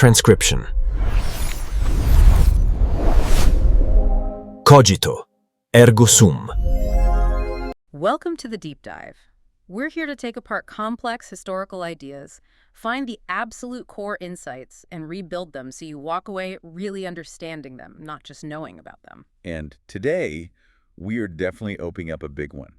Transcription. Cogito, ergo sum. Welcome to the Deep Dive. We're here to take apart complex historical ideas, find the absolute core insights, and rebuild them so you walk away really understanding them, not just knowing about them. And today, we are definitely opening up a big one.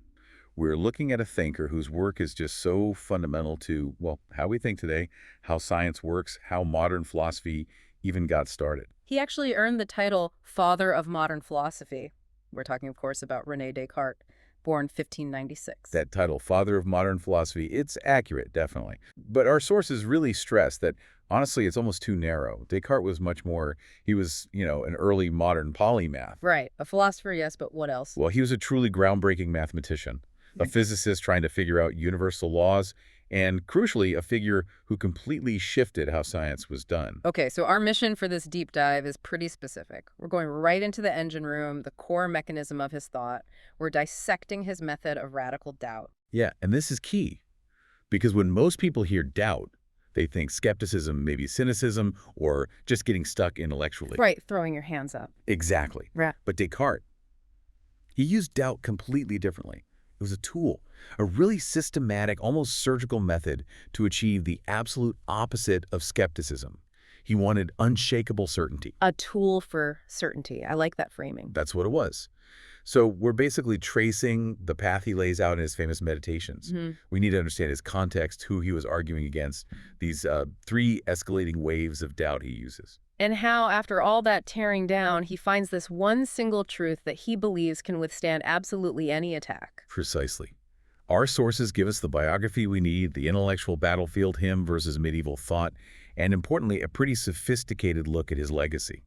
We're looking at a thinker whose work is just so fundamental to, well, how we think today, how science works, how modern philosophy even got started. He actually earned the title Father of Modern Philosophy. We're talking, of course, about René Descartes, born 1596. That title, Father of Modern Philosophy, it's accurate, definitely. But our sources really stress that, honestly, it's almost too narrow. Descartes was much more, he was, an early modern polymath. Right. A philosopher, yes, but what else? Well, he was a truly groundbreaking mathematician, a physicist trying to figure out universal laws, and crucially, a figure who completely shifted how science was done. Okay, so our mission for this deep dive is pretty specific. We're going right into the engine room, the core mechanism of his thought. We're dissecting his method of radical doubt. Yeah, and this is key, because when most people hear doubt, they think skepticism, maybe cynicism, or just getting stuck intellectually. Right, throwing your hands up. Exactly. Right. But Descartes, he used doubt completely differently. It was a tool, a really systematic, almost surgical method to achieve the absolute opposite of skepticism. He wanted unshakable certainty. A tool for certainty. I like that framing. That's what it was. So we're basically tracing the path he lays out in his famous meditations. We need to understand his context, who he was arguing against, these three escalating waves of doubt he uses. And how, after all that tearing down, he finds this one single truth that he believes can withstand absolutely any attack. Precisely. Our sources give us the biography we need, the intellectual battlefield, him versus medieval thought, and importantly, a pretty sophisticated look at his legacy.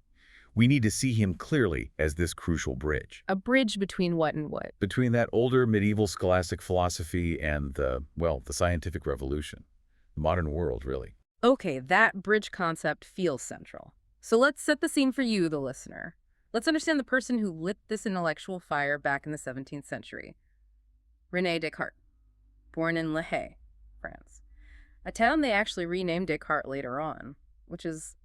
We need to see him clearly as this crucial bridge. A bridge between what and what? Between that older medieval scholastic philosophy and the scientific revolution. The modern world, really. Okay, that bridge concept feels central. So let's set the scene for you, the listener. Let's understand the person who lit this intellectual fire back in the 17th century. René Descartes, born in Le Hay, France. A town they actually renamed Descartes later on, which is,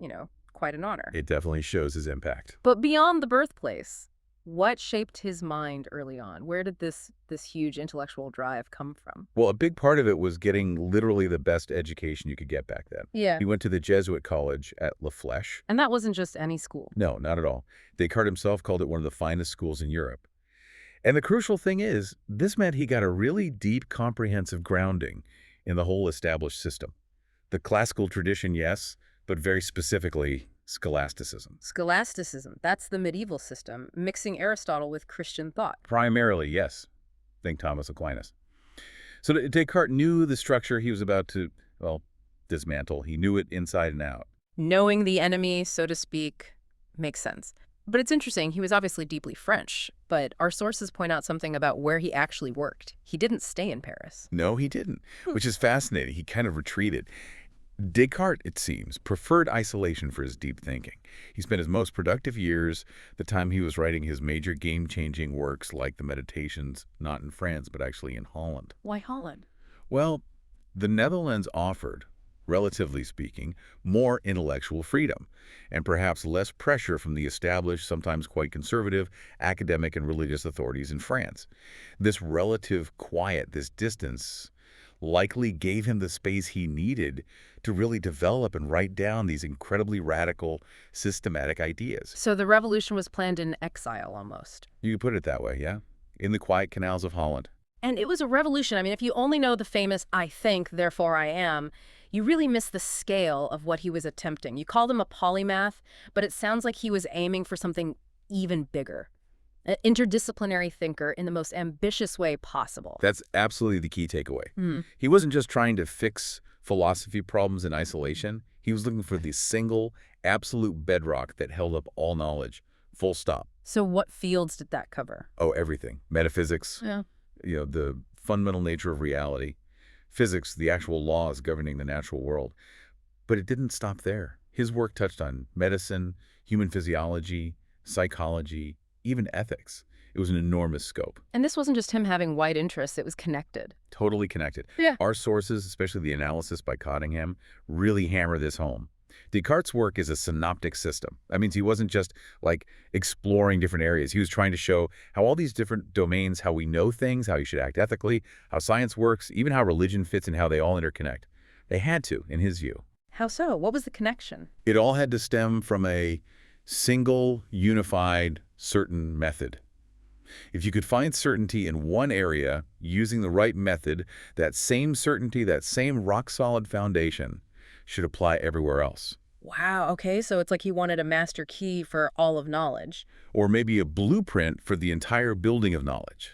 quite an honor. It definitely shows his impact. But beyond the birthplace, what shaped his mind early on? Where did this huge intellectual drive come from? Well, a big part of it was getting literally the best education you could get back then. Yeah. He went to the Jesuit college at La Flèche. And that wasn't just any school. No, not at all. Descartes himself called it one of the finest schools in Europe. And the crucial thing is, this meant he got a really deep, comprehensive grounding in the whole established system. The classical tradition, yes, but very specifically, Scholasticism. Scholasticism, that's the medieval system, mixing Aristotle with Christian thought. Primarily, yes. Think Thomas Aquinas. So Descartes knew the structure he was about to, dismantle. He knew it inside and out. Knowing the enemy, so to speak, makes sense. But it's interesting, he was obviously deeply French, but our sources point out something about where he actually worked. He didn't stay in Paris. No, he didn't, which is fascinating. He kind of retreated. Descartes, it seems, preferred isolation for his deep thinking. He spent his most productive years, the time he was writing his major game-changing works like the Meditations, not in France, but actually in Holland. Why Holland? Well, the Netherlands offered, relatively speaking, more intellectual freedom, and perhaps less pressure from the established, sometimes quite conservative, academic and religious authorities in France. This relative quiet, this distance, likely gave him the space he needed to really develop and write down these incredibly radical, systematic ideas. So the revolution was planned in exile, almost. You could put it that way, yeah? In the quiet canals of Holland. And it was a revolution. I mean, if you only know the famous "I think, therefore I am," you really miss the scale of what he was attempting. You called him a polymath, but it sounds like he was aiming for something even bigger. An interdisciplinary thinker in the most ambitious way possible. That's absolutely the key takeaway. He wasn't just trying to fix philosophy problems in isolation. He was looking for the single, absolute bedrock that held up all knowledge, full stop. So what fields did that cover? Oh, everything. Metaphysics, Yeah. The fundamental nature of reality. Physics, the actual laws governing the natural world. But it didn't stop there. His work touched on medicine, human physiology, psychology, even ethics. It was an enormous scope. And this wasn't just him having wide interests, it was connected. Totally connected. Yeah. Our sources, especially the analysis by Cottingham, really hammer this home. Descartes' work is a synoptic system. That means he wasn't just like exploring different areas. He was trying to show how all these different domains, how we know things, how you should act ethically, how science works, even how religion fits and how they all interconnect. They had to, in his view. How so? What was the connection? It all had to stem from a single, unified, certain method. If you could find certainty in one area using the right method, that same certainty, that same rock-solid foundation should apply everywhere else. Wow, okay, so it's like he wanted a master key for all of knowledge. Or maybe a blueprint for the entire building of knowledge.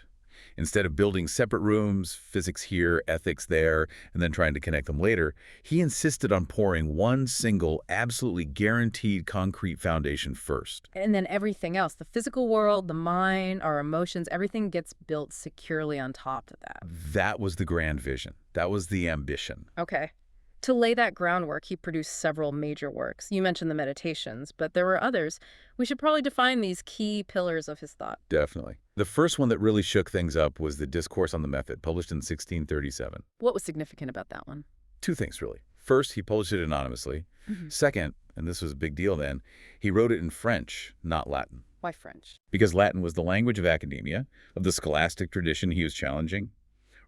Instead of building separate rooms, physics here, ethics there, and then trying to connect them later, he insisted on pouring one single, absolutely guaranteed concrete foundation first. And then everything else, the physical world, the mind, our emotions, everything gets built securely on top of that. That was the grand vision. That was the ambition. Okay. To lay that groundwork, he produced several major works. You mentioned the Meditations, but there were others. We should probably define these key pillars of his thought. Definitely. The first one that really shook things up was the Discourse on the Method, published in 1637. What was significant about that one? Two things, really. First, he published it anonymously. Second, and this was a big deal then, he wrote it in French, not Latin. Why French? Because Latin was the language of academia, of the scholastic tradition he was challenging.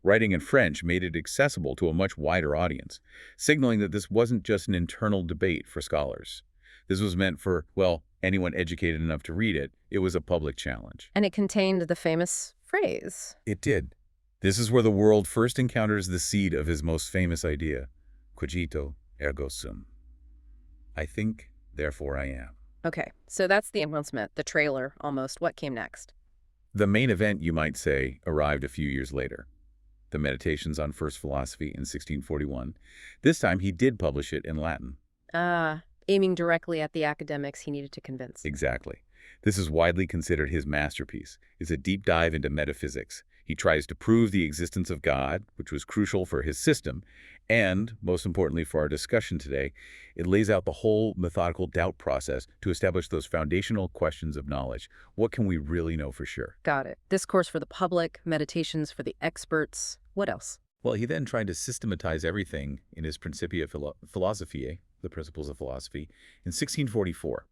Writing in French made it accessible to a much wider audience, signaling that this wasn't just an internal debate for scholars. This was meant for, well, anyone educated enough to read it. It was a public challenge. And it contained the famous phrase. It did. This is where the world first encounters the seed of his most famous idea, Cogito, ergo sum. I think, therefore I am. Okay, so that's the announcement, the trailer, almost. What came next? The main event, you might say, arrived a few years later. The Meditations on First Philosophy in 1641. This time, he did publish it in Latin. Aiming directly at the academics he needed to convince. Exactly. This is widely considered his masterpiece. It's a deep dive into metaphysics. He tries to prove the existence of God, which was crucial for his system, and, most importantly for our discussion today, it lays out the whole methodical doubt process to establish those foundational questions of knowledge. What can we really know for sure? Got it. Discourse for the public, Meditations for the experts. What else? Well, he then tried to systematize everything in his Principia Philosophiae, the Principles of Philosophy, in 1644.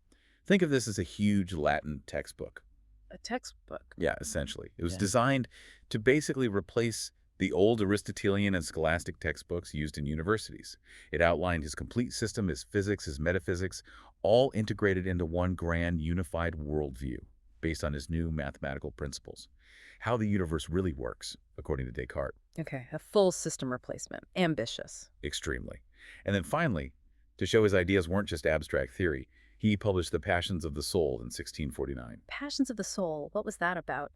Think of this as a huge Latin textbook. A textbook? Yeah, essentially. It was designed to basically replace the old Aristotelian and scholastic textbooks used in universities. It outlined his complete system, his physics, his metaphysics, all integrated into one grand unified worldview based on his new mathematical principles. How the universe really works, according to Descartes. Okay, a full system replacement. Ambitious. Extremely. And then finally, to show his ideas weren't just abstract theory, he published The Passions of the Soul in 1649. Passions of the Soul. What was that about?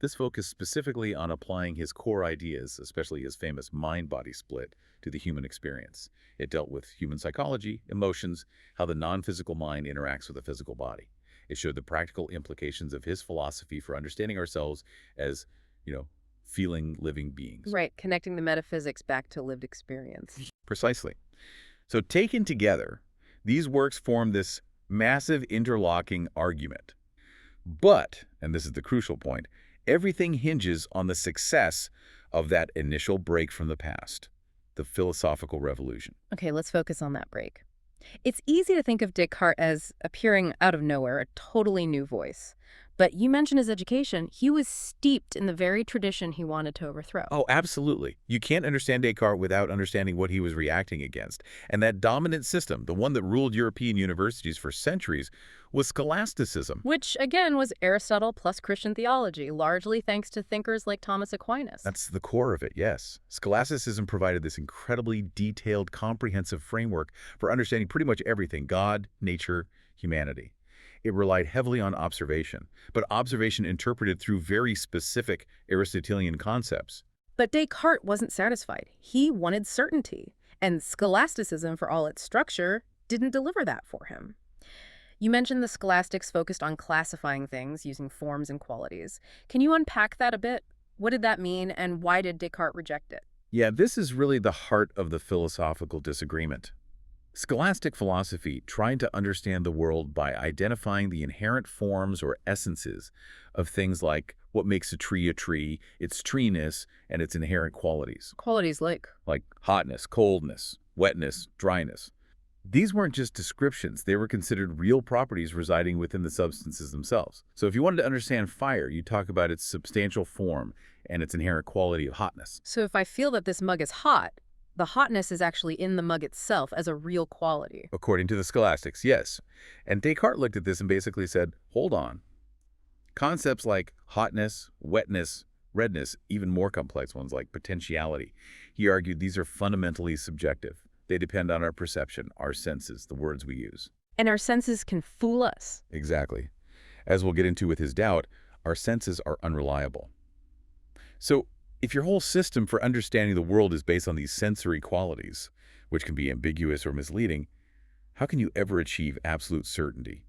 This focused specifically on applying his core ideas, especially his famous mind-body split, to the human experience. It dealt with human psychology, emotions, how the non-physical mind interacts with the physical body. It showed the practical implications of his philosophy for understanding ourselves as, feeling living beings. Right, connecting the metaphysics back to lived experience. Precisely. So taken together, these works form this massive interlocking argument. But, and this is the crucial point, everything hinges on the success of that initial break from the past, the philosophical revolution. Okay, let's focus on that break. It's easy to think of Descartes as appearing out of nowhere, a totally new voice. But you mentioned his education. He was steeped in the very tradition he wanted to overthrow. Oh, absolutely. You can't understand Descartes without understanding what he was reacting against. And that dominant system, the one that ruled European universities for centuries, was Scholasticism. Which, again, was Aristotle plus Christian theology, largely thanks to thinkers like Thomas Aquinas. That's the core of it, yes. Scholasticism provided this incredibly detailed, comprehensive framework for understanding pretty much everything: God, nature, humanity. It relied heavily on observation, but observation interpreted through very specific Aristotelian concepts. But Descartes wasn't satisfied. He wanted certainty, and scholasticism, for all its structure, didn't deliver that for him. You mentioned the scholastics focused on classifying things using forms and qualities. Can you unpack that a bit? What did that mean, and why did Descartes reject it? Yeah, this is really the heart of the philosophical disagreement. Scholastic philosophy tried to understand the world by identifying the inherent forms or essences of things like what makes a tree, its treeness, and its inherent qualities. Qualities like? Like hotness, coldness, wetness, dryness. These weren't just descriptions. They were considered real properties residing within the substances themselves. So if you wanted to understand fire, you talk about its substantial form and its inherent quality of hotness. So if I feel that this mug is hot, the hotness is actually in the mug itself as a real quality. According to the scholastics, yes. And Descartes looked at this and basically said, hold on. Concepts like hotness, wetness, redness, even more complex ones like potentiality, he argued these are fundamentally subjective. They depend on our perception, our senses, the words we use. And our senses can fool us. Exactly. As we'll get into with his doubt, our senses are unreliable. So, if your whole system for understanding the world is based on these sensory qualities, which can be ambiguous or misleading, how can you ever achieve absolute certainty?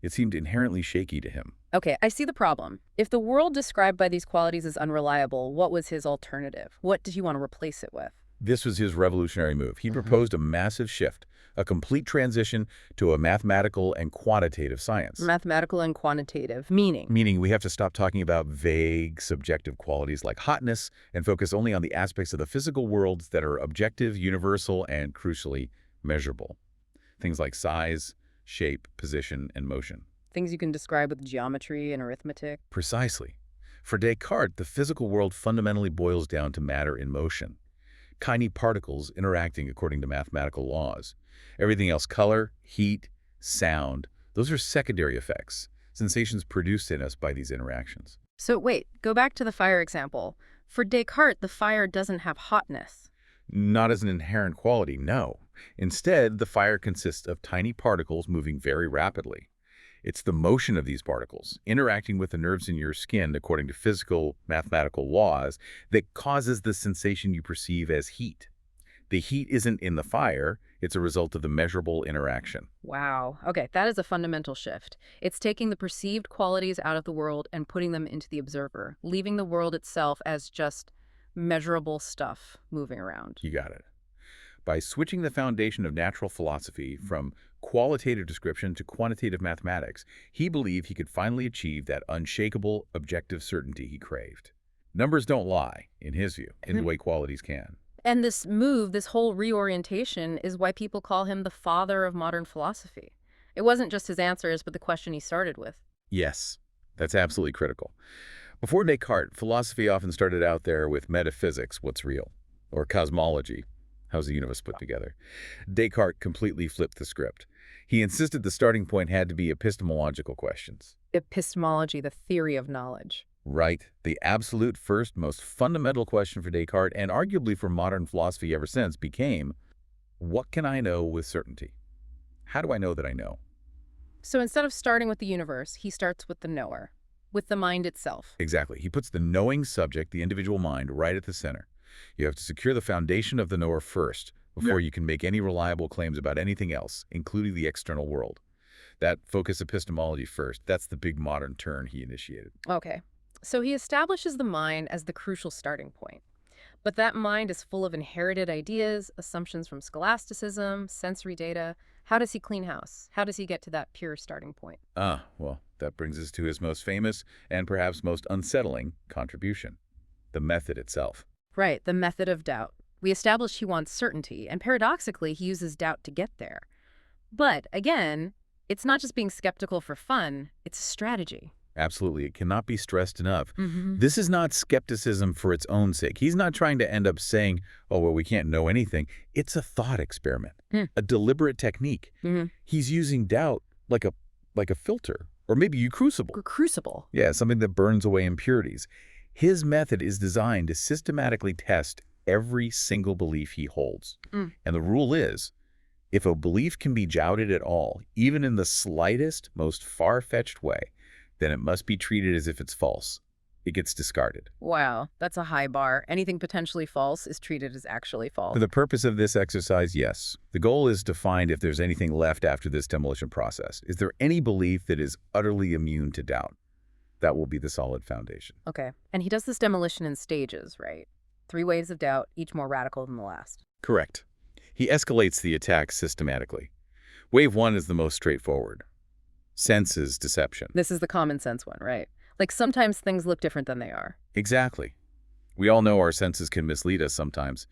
It seemed inherently shaky to him. Okay, I see the problem. If the world described by these qualities is unreliable, what was his alternative? What did he want to replace it with? This was his revolutionary move. He proposed a massive shift, a complete transition to a mathematical and quantitative science. Mathematical and quantitative, meaning? Meaning we have to stop talking about vague, subjective qualities like hotness and focus only on the aspects of the physical world that are objective, universal, and crucially measurable. Things like size, shape, position, and motion. Things you can describe with geometry and arithmetic. Precisely. For Descartes, the physical world fundamentally boils down to matter in motion. Tiny particles interacting according to mathematical laws. Everything else, color, heat, sound, those are secondary effects, sensations produced in us by these interactions. So wait, go back to the fire example. For Descartes, the fire doesn't have hotness. Not as an inherent quality, no. Instead, the fire consists of tiny particles moving very rapidly. It's the motion of these particles, interacting with the nerves in your skin according to physical, mathematical laws, that causes the sensation you perceive as heat. The heat isn't in the fire, it's a result of the measurable interaction. Wow. Okay, that is a fundamental shift. It's taking the perceived qualities out of the world and putting them into the observer, leaving the world itself as just measurable stuff moving around. You got it. By switching the foundation of natural philosophy from qualitative description to quantitative mathematics, he believed he could finally achieve that unshakable, objective certainty he craved. Numbers don't lie, in his view, in the way qualities can. And this move, this whole reorientation, is why people call him the father of modern philosophy. It wasn't just his answers, but the question he started with. Yes, that's absolutely critical. Before Descartes, philosophy often started out there with metaphysics, what's real, or cosmology, how's the universe put together. Descartes completely flipped the script. He insisted the starting point had to be epistemological questions. Epistemology, the theory of knowledge. Right. The absolute first, most fundamental question for Descartes, and arguably for modern philosophy ever since, became, what can I know with certainty? How do I know that I know? So instead of starting with the universe, he starts with the knower, with the mind itself. Exactly. He puts the knowing subject, the individual mind, right at the center. You have to secure the foundation of the knower first before you can make any reliable claims about anything else, including the external world. That focus epistemology first, that's the big modern turn he initiated. Okay. So he establishes the mind as the crucial starting point. But that mind is full of inherited ideas, assumptions from scholasticism, sensory data. How does he clean house? How does he get to that pure starting point? Well, that brings us to his most famous and perhaps most unsettling contribution, the method itself. Right, the method of doubt. We established he wants certainty, and paradoxically, he uses doubt to get there. But again, it's not just being skeptical for fun, it's a strategy. Absolutely. It cannot be stressed enough. Mm-hmm. This is not skepticism for its own sake. He's not trying to end up saying, oh, well, we can't know anything. It's a thought experiment, a deliberate technique. He's using doubt like a filter, or maybe a crucible. A crucible. Yeah, something that burns away impurities. His method is designed to systematically test every single belief he holds. And the rule is, if a belief can be doubted at all, even in the slightest, most far-fetched way, then it must be treated as if it's false. It gets discarded. Wow, that's a high bar. Anything potentially false is treated as actually false. For the purpose of this exercise, yes. The goal is to find if there's anything left after this demolition process. Is there any belief that is utterly immune to doubt? That will be the solid foundation. Okay, and he does this demolition in stages, right? 3 waves of doubt, each more radical than the last. Correct. He escalates the attack systematically. Wave 1 is the most straightforward. Senses deception. This is the common sense one, right? Like sometimes things look different than they are. Exactly. We all know our senses can mislead us sometimes.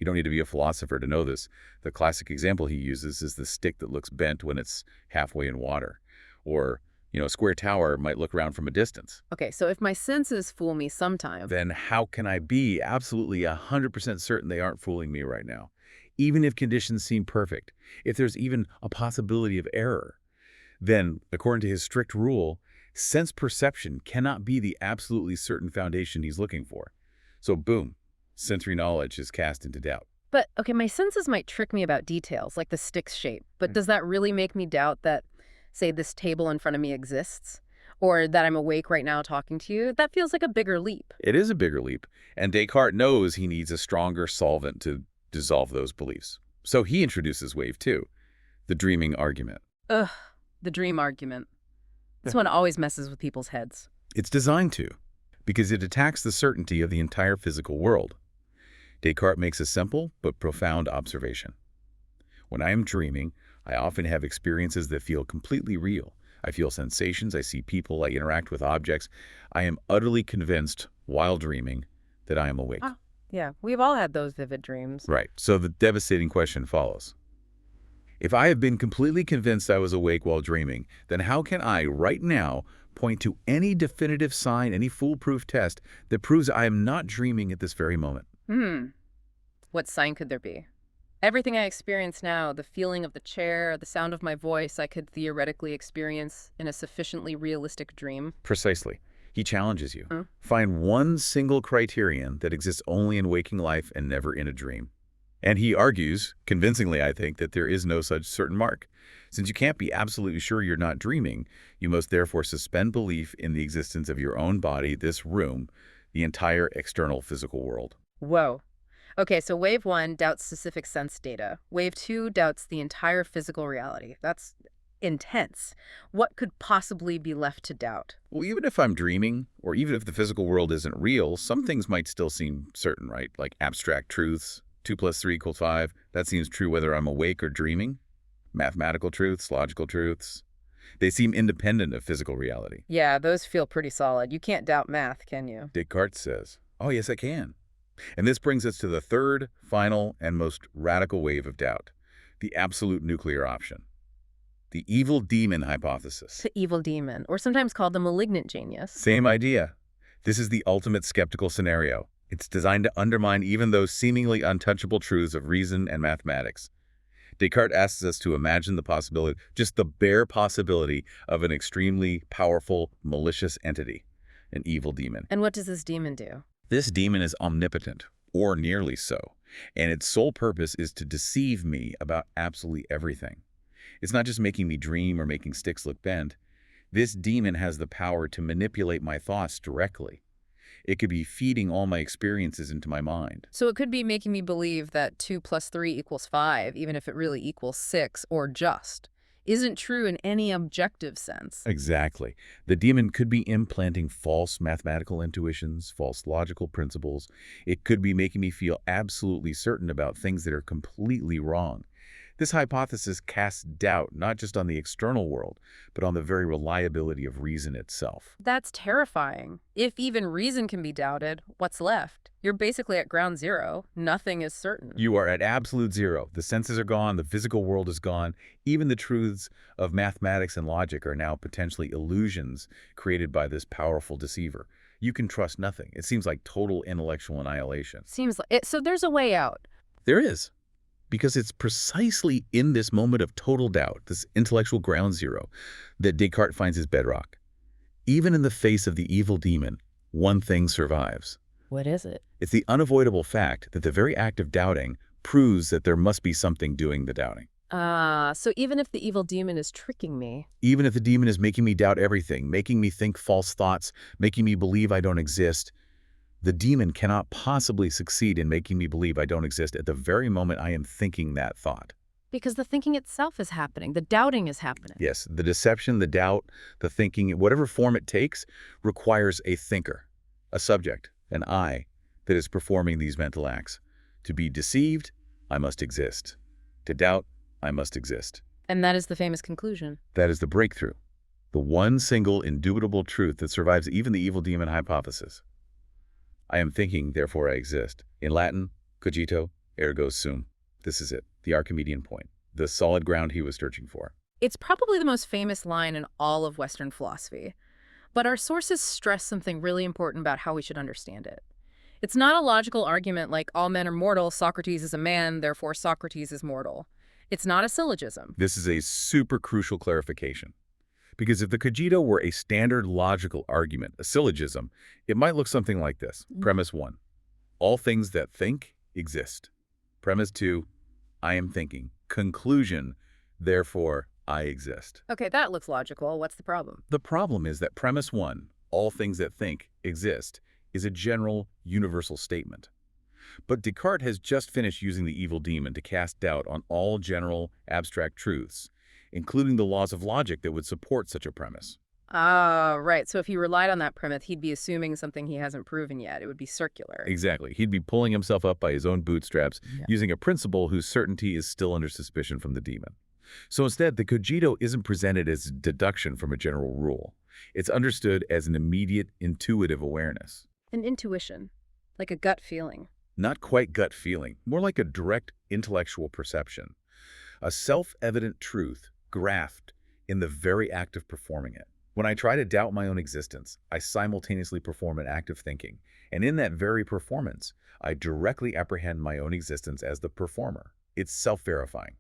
You don't need to be a philosopher to know this. The classic example he uses is the stick that looks bent when it's halfway in water. Or, a square tower might look around from a distance. Okay, so if my senses fool me sometime, Then how can I be absolutely 100% certain they aren't fooling me right now? Even if conditions seem perfect, if there's even a possibility of error, then, according to his strict rule, sense perception cannot be the absolutely certain foundation he's looking for. So boom, sensory knowledge is cast into doubt. But, okay, my senses might trick me about details, like the stick's shape. But does that really make me doubt that, say, this table in front of me exists? Or that I'm awake right now talking to you? That feels like a bigger leap. It is a bigger leap, and Descartes knows he needs a stronger solvent to dissolve those beliefs. So he introduces wave 2, the dreaming argument. Ugh, the dream argument. This one always messes with people's heads. It's designed to, because it attacks the certainty of the entire physical world. Descartes makes a simple but profound observation. When I am dreaming, I often have experiences that feel completely real. I feel sensations, I see people, I interact with objects. I am utterly convinced, while dreaming, that I am awake. Ah, yeah, we've all had those vivid dreams. Right, so the devastating question follows. If I have been completely convinced I was awake while dreaming, then how can I, right now, point to any definitive sign, any foolproof test that proves I am not dreaming at this very moment? What sign could there be? Everything I experience now, the feeling of the chair, the sound of my voice, I could theoretically experience in a sufficiently realistic dream. Precisely. He challenges you. Find one single criterion that exists only in waking life and never in a dream. And he argues, convincingly I think, that there is no such certain mark. Since you can't be absolutely sure you're not dreaming, you must therefore suspend belief in the existence of your own body, this room, the entire external physical world. Whoa. Okay, so wave 1 doubts specific sense data. Wave 2 doubts the entire physical reality. That's intense. What could possibly be left to doubt? Well, even if I'm dreaming, or even if the physical world isn't real, some things might still seem certain, right? Like abstract truths. 2 + 3 = 5. That seems true whether I'm awake or dreaming. Mathematical truths, logical truths. They seem independent of physical reality. Yeah, those feel pretty solid. You can't doubt math, can you? Descartes says, oh, yes, I can. And this brings us to the third, final, and most radical wave of doubt, the absolute nuclear option. The evil demon hypothesis. The evil demon, or sometimes called the malignant genius. Same idea. This is the ultimate skeptical scenario. It's designed to undermine even those seemingly untouchable truths of reason and mathematics. Descartes asks us to imagine the possibility, just the bare possibility, of an extremely powerful, malicious entity, an evil demon. And what does this demon do? This demon is omnipotent, or nearly so, and its sole purpose is to deceive me about absolutely everything. It's not just making me dream or making sticks look bent. This demon has the power to manipulate my thoughts directly. It could be feeding all my experiences into my mind. So it could be making me believe that 2 + 3 = 5, even if it really equals 6, or just isn't true in any objective sense. Exactly. The demon could be implanting false mathematical intuitions, false logical principles. It could be making me feel absolutely certain about things that are completely wrong. This hypothesis casts doubt not just on the external world, but on the very reliability of reason itself. That's terrifying. If even reason can be doubted, what's left? You're basically at ground zero. Nothing is certain. You are at absolute zero. The senses are gone, the physical world is gone. Even the truths of mathematics and logic are now potentially illusions created by this powerful deceiver. You can trust nothing. It seems like total intellectual annihilation. Seems like it. So there's a way out. There is. Because it's precisely in this moment of total doubt, this intellectual ground zero, that Descartes finds his bedrock. Even in the face of the evil demon, one thing survives. What is it? It's the unavoidable fact that the very act of doubting proves that there must be something doing the doubting. So even if the evil demon is tricking me. Even if the demon is making me doubt everything, making me think false thoughts, making me believe I don't exist, the demon cannot possibly succeed in making me believe I don't exist at the very moment I am thinking that thought. Because the thinking itself is happening. The doubting is happening. Yes, the deception, the doubt, the thinking, whatever form it takes, requires a thinker, a subject, an I, that is performing these mental acts. To be deceived, I must exist. To doubt, I must exist. And that is the famous conclusion. That is the breakthrough, the one single indubitable truth that survives even the evil demon hypothesis. I am thinking, therefore I exist. In Latin, Cogito, Ergo sum. This is it, the Archimedean point, the solid ground he was searching for. It's probably the most famous line in all of Western philosophy. But our sources stress something really important about how we should understand it. It's not a logical argument like all men are mortal, Socrates is a man, therefore Socrates is mortal. It's not a syllogism. This is a super crucial clarification. Because if the Cogito were a standard logical argument, a syllogism, it might look something like this. Premise 1, all things that think exist. Premise 2, I am thinking. Conclusion, therefore I exist. Okay, that looks logical. What's the problem? The problem is that premise 1, all things that think exist, is a general, universal statement. But Descartes has just finished using the evil demon to cast doubt on all general, abstract truths, including the laws of logic that would support such a premise. Ah, right. So if he relied on that premise, he'd be assuming something he hasn't proven yet. It would be circular. Exactly. He'd be pulling himself up by his own bootstraps, using a principle whose certainty is still under suspicion from the demon. So instead, the Cogito isn't presented as deduction from a general rule. It's understood as an immediate, intuitive awareness. An intuition, like a gut feeling. Not quite gut feeling, more like a direct intellectual perception. A self-evident truth grasped in the very act of performing it. When I try to doubt my own existence, I simultaneously perform an act of thinking, and in that very performance, I directly apprehend my own existence as the performer. It's self-verifying.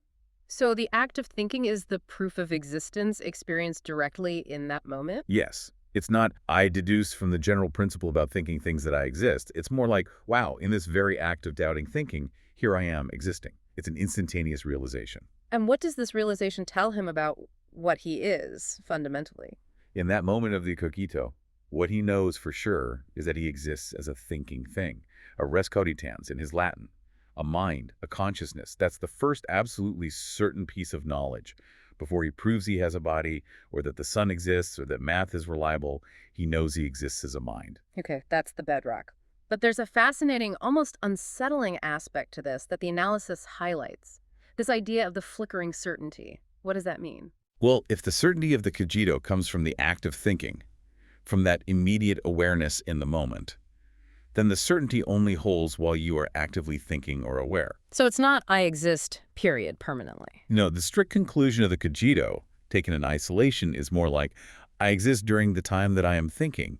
So the act of thinking is the proof of existence experienced directly in that moment? Yes. It's not, I deduce from the general principle about thinking things that I exist. It's more like, wow, in this very act of doubting thinking, here I am existing. It's an instantaneous realization. And what does this realization tell him about what he is, fundamentally? In that moment of the Cogito, what he knows for sure is that he exists as a thinking thing, a res cogitans in his Latin, a mind, a consciousness. That's the first absolutely certain piece of knowledge. Before he proves he has a body, or that the sun exists, or that math is reliable, he knows he exists as a mind. Okay, that's the bedrock. But there's a fascinating, almost unsettling aspect to this that the analysis highlights. This idea of the flickering certainty. What does that mean? Well, if the certainty of the Cogito comes from the act of thinking, from that immediate awareness in the moment, then the certainty only holds while you are actively thinking or aware. So it's not I exist, period, permanently. No, the strict conclusion of the Cogito, taken in isolation, is more like, I exist during the time that I am thinking.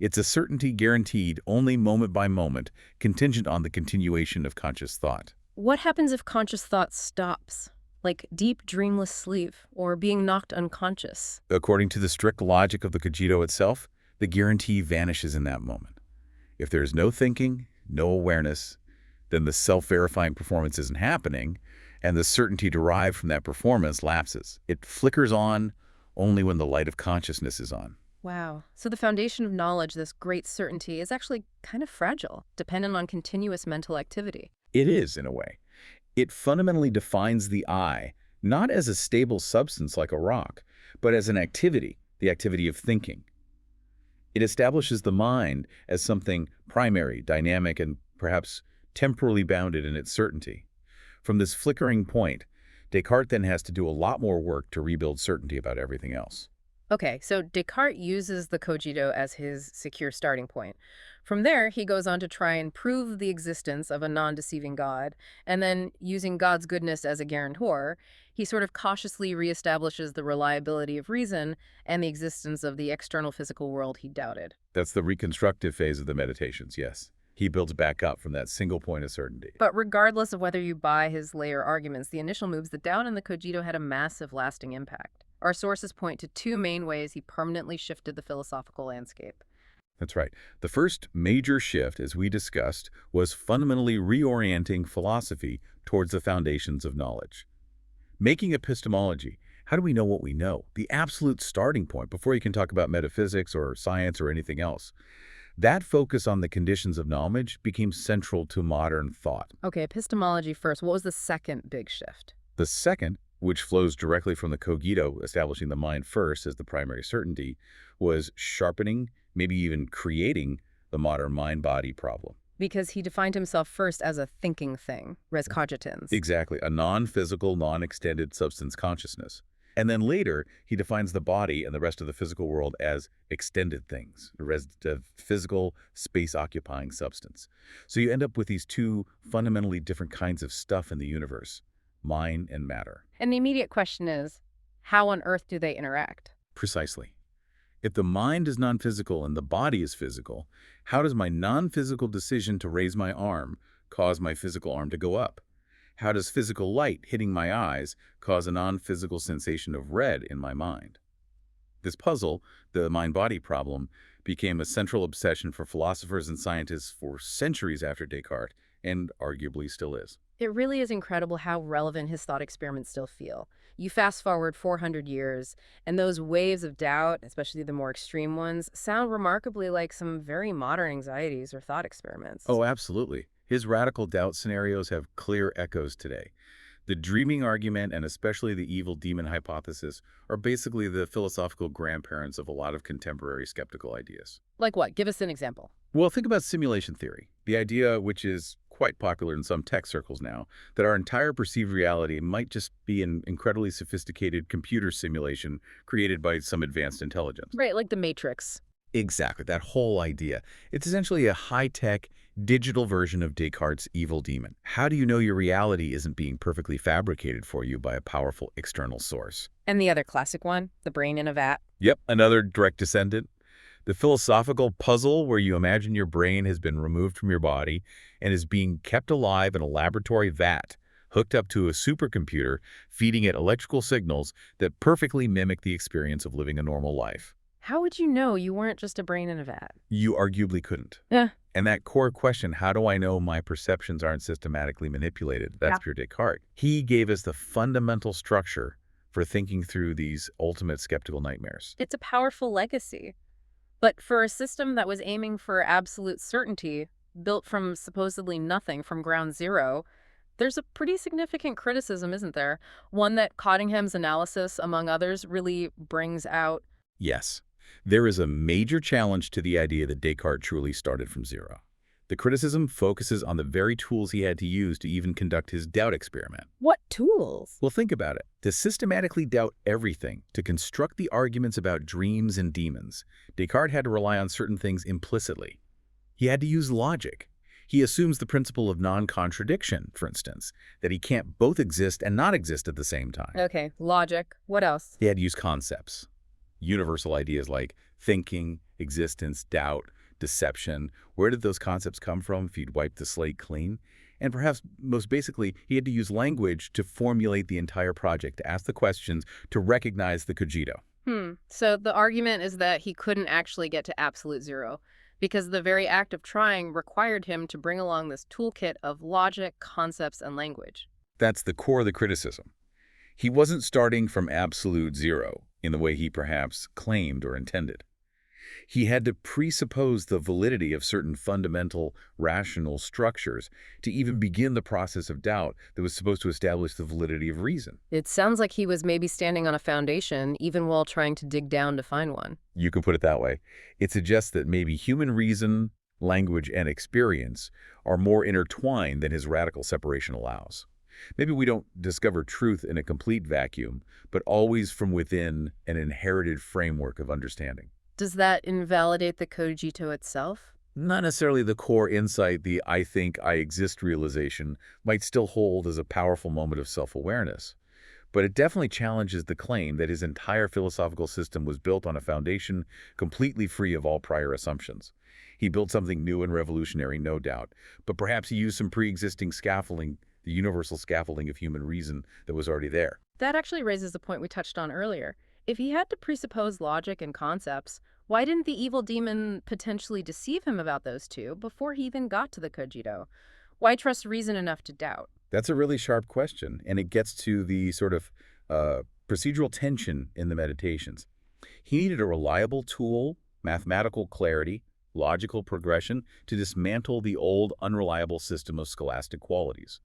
It's a certainty guaranteed only moment by moment, contingent on the continuation of conscious thought. What happens if conscious thought stops? Like deep, dreamless sleep, or being knocked unconscious? According to the strict logic of the Cogito itself, the guarantee vanishes in that moment. If there is no thinking, no awareness, then the self-verifying performance isn't happening, and the certainty derived from that performance lapses. It flickers on only when the light of consciousness is on. Wow. So the foundation of knowledge, this great certainty, is actually kind of fragile, dependent on continuous mental activity. It is, in a way. It fundamentally defines the I, not as a stable substance like a rock, but as an activity, the activity of thinking. It establishes the mind as something primary, dynamic, and perhaps temporally bounded in its certainty. From this flickering point, Descartes then has to do a lot more work to rebuild certainty about everything else. Okay, so Descartes uses the Cogito as his secure starting point. From there, he goes on to try and prove the existence of a non-deceiving God, and then, using God's goodness as a guarantor, he sort of cautiously reestablishes the reliability of reason and the existence of the external physical world he doubted. That's the reconstructive phase of the meditations, yes. He builds back up from that single point of certainty. But regardless of whether you buy his later arguments, the initial moves, the doubt in the Cogito had a massive lasting impact. Our sources point to two main ways he permanently shifted the philosophical landscape. That's right. The first major shift, as we discussed, was fundamentally reorienting philosophy towards the foundations of knowledge. Making epistemology, how do we know what we know? The absolute starting point before you can talk about metaphysics or science or anything else. That focus on the conditions of knowledge became central to modern thought. Okay, epistemology first. What was the second big shift? The second, which flows directly from the Cogito, establishing the mind first as the primary certainty, was sharpening, maybe even creating, the modern mind-body problem. Because he defined himself first as a thinking thing, res cogitans. Exactly, a non-physical, non-extended substance consciousness. And then later, he defines the body and the rest of the physical world as extended things, the rest of physical, space-occupying substance. So you end up with these two fundamentally different kinds of stuff in the universe, mind and matter. And the immediate question is, how on earth do they interact? Precisely. If the mind is non-physical and the body is physical, how does my non-physical decision to raise my arm cause my physical arm to go up? How does physical light hitting my eyes cause a non-physical sensation of red in my mind? This puzzle, the mind-body problem, became a central obsession for philosophers and scientists for centuries after Descartes, and arguably still is. It really is incredible how relevant his thought experiments still feel. You fast forward 400 years, and those waves of doubt, especially the more extreme ones, sound remarkably like some very modern anxieties or thought experiments. Oh, absolutely. His radical doubt scenarios have clear echoes today. The dreaming argument and especially the evil demon hypothesis are basically the philosophical grandparents of a lot of contemporary skeptical ideas. Like what? Give us an example. Well, think about simulation theory, the idea which is quite popular in some tech circles now, that our entire perceived reality might just be an incredibly sophisticated computer simulation created by some advanced intelligence. Right, like the Matrix. Exactly, that whole idea. It's essentially a high-tech, digital version of Descartes' evil demon. How do you know your reality isn't being perfectly fabricated for you by a powerful external source? And the other classic one, the brain in a vat. Yep, another direct descendant. The philosophical puzzle where you imagine your brain has been removed from your body and is being kept alive in a laboratory vat, hooked up to a supercomputer, feeding it electrical signals that perfectly mimic the experience of living a normal life. How would you know you weren't just a brain in a vat? You arguably couldn't. Yeah. And that core question, how do I know my perceptions aren't systematically manipulated? That's pure Descartes. He gave us the fundamental structure for thinking through these ultimate skeptical nightmares. It's a powerful legacy. But for a system that was aiming for absolute certainty, built from supposedly nothing, from ground zero, there's a pretty significant criticism, isn't there? One that Cottingham's analysis, among others, really brings out. Yes, there is a major challenge to the idea that Descartes truly started from zero. The criticism focuses on the very tools he had to use to even conduct his doubt experiment. What tools? Well, think about it. To systematically doubt everything, to construct the arguments about dreams and demons, Descartes had to rely on certain things implicitly. He had to use logic. He assumes the principle of non-contradiction, for instance, that he can't both exist and not exist at the same time. Okay, logic. What else? He had to use concepts. Universal ideas like thinking, existence, doubt, deception. Where did those concepts come from if he'd wiped the slate clean? And perhaps most basically, he had to use language to formulate the entire project, to ask the questions, to recognize the Cogito. So the argument is that he couldn't actually get to absolute zero because the very act of trying required him to bring along this toolkit of logic, concepts, and language. That's the core of the criticism. He wasn't starting from absolute zero in the way he perhaps claimed or intended. He had to presuppose the validity of certain fundamental rational structures to even begin the process of doubt that was supposed to establish the validity of reason. It sounds like he was maybe standing on a foundation even while trying to dig down to find one. You can put it that way. It suggests that maybe human reason, language, and experience are more intertwined than his radical separation allows. Maybe we don't discover truth in a complete vacuum, but always from within an inherited framework of understanding. Does that invalidate the Cogito itself? Not necessarily the core insight, the I think, I exist realization might still hold as a powerful moment of self-awareness. But it definitely challenges the claim that his entire philosophical system was built on a foundation completely free of all prior assumptions. He built something new and revolutionary, no doubt, but perhaps he used some pre-existing scaffolding, the universal scaffolding of human reason that was already there. That actually raises the point we touched on earlier. If he had to presuppose logic and concepts, why didn't the evil demon potentially deceive him about those two before he even got to the Cogito? Why trust reason enough to doubt? That's a really sharp question, and it gets to the sort of procedural tension in the meditations. He needed a reliable tool, mathematical clarity, logical progression to dismantle the old, unreliable system of scholastic qualities.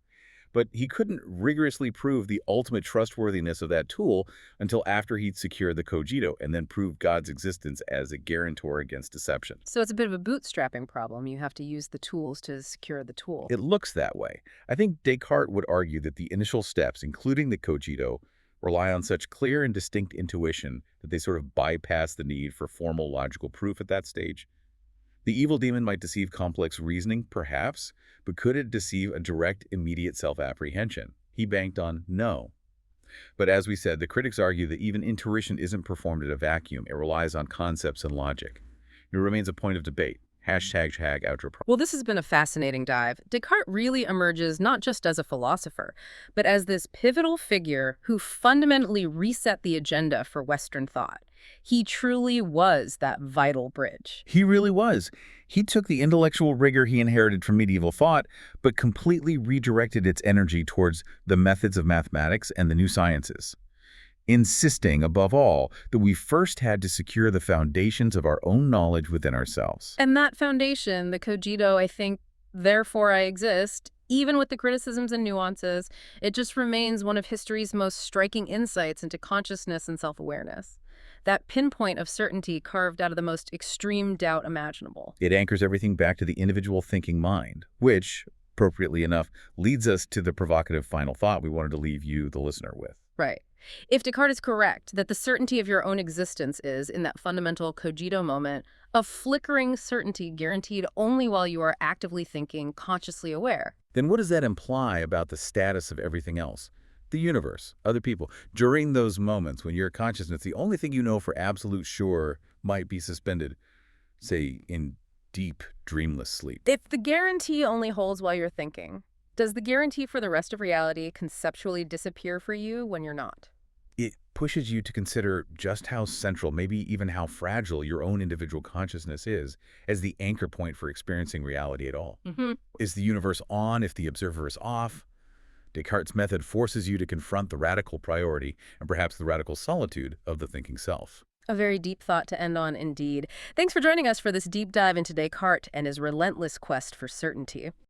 But he couldn't rigorously prove the ultimate trustworthiness of that tool until after he'd secured the Cogito and then proved God's existence as a guarantor against deception. So it's a bit of a bootstrapping problem. You have to use the tools to secure the tool. It looks that way. I think Descartes would argue that the initial steps, including the Cogito, rely on such clear and distinct intuition that they sort of bypass the need for formal logical proof at that stage. The evil demon might deceive complex reasoning, perhaps, but could it deceive a direct, immediate self-apprehension? He banked on no. But as we said, the critics argue that even intuition isn't performed in a vacuum. It relies on concepts and logic. It remains a point of debate. #outro. Well, this has been a fascinating dive. Descartes really emerges not just as a philosopher, but as this pivotal figure who fundamentally reset the agenda for Western thought. He truly was that vital bridge. He really was. He took the intellectual rigor he inherited from medieval thought, but completely redirected its energy towards the methods of mathematics and the new sciences, insisting, above all, that we first had to secure the foundations of our own knowledge within ourselves. And that foundation, the Cogito, I think, therefore I exist, even with the criticisms and nuances, it just remains one of history's most striking insights into consciousness and self-awareness. That pinpoint of certainty carved out of the most extreme doubt imaginable. It anchors everything back to the individual thinking mind, which, appropriately enough, leads us to the provocative final thought we wanted to leave you, the listener, with. Right. If Descartes is correct that the certainty of your own existence is, in that fundamental Cogito moment, a flickering certainty guaranteed only while you are actively thinking, consciously aware. Then what does that imply about the status of everything else? The universe, other people. During those moments when your consciousness, the only thing you know for absolute sure, might be suspended, say, in deep, dreamless sleep. If the guarantee only holds while you're thinking, does the guarantee for the rest of reality conceptually disappear for you when you're not? It pushes you to consider just how central, maybe even how fragile your own individual consciousness is as the anchor point for experiencing reality at all. Is the universe on if the observer is off? Descartes' method forces you to confront the radical priority and perhaps the radical solitude of the thinking self. A very deep thought to end on indeed. Thanks for joining us for this deep dive into Descartes and his relentless quest for certainty.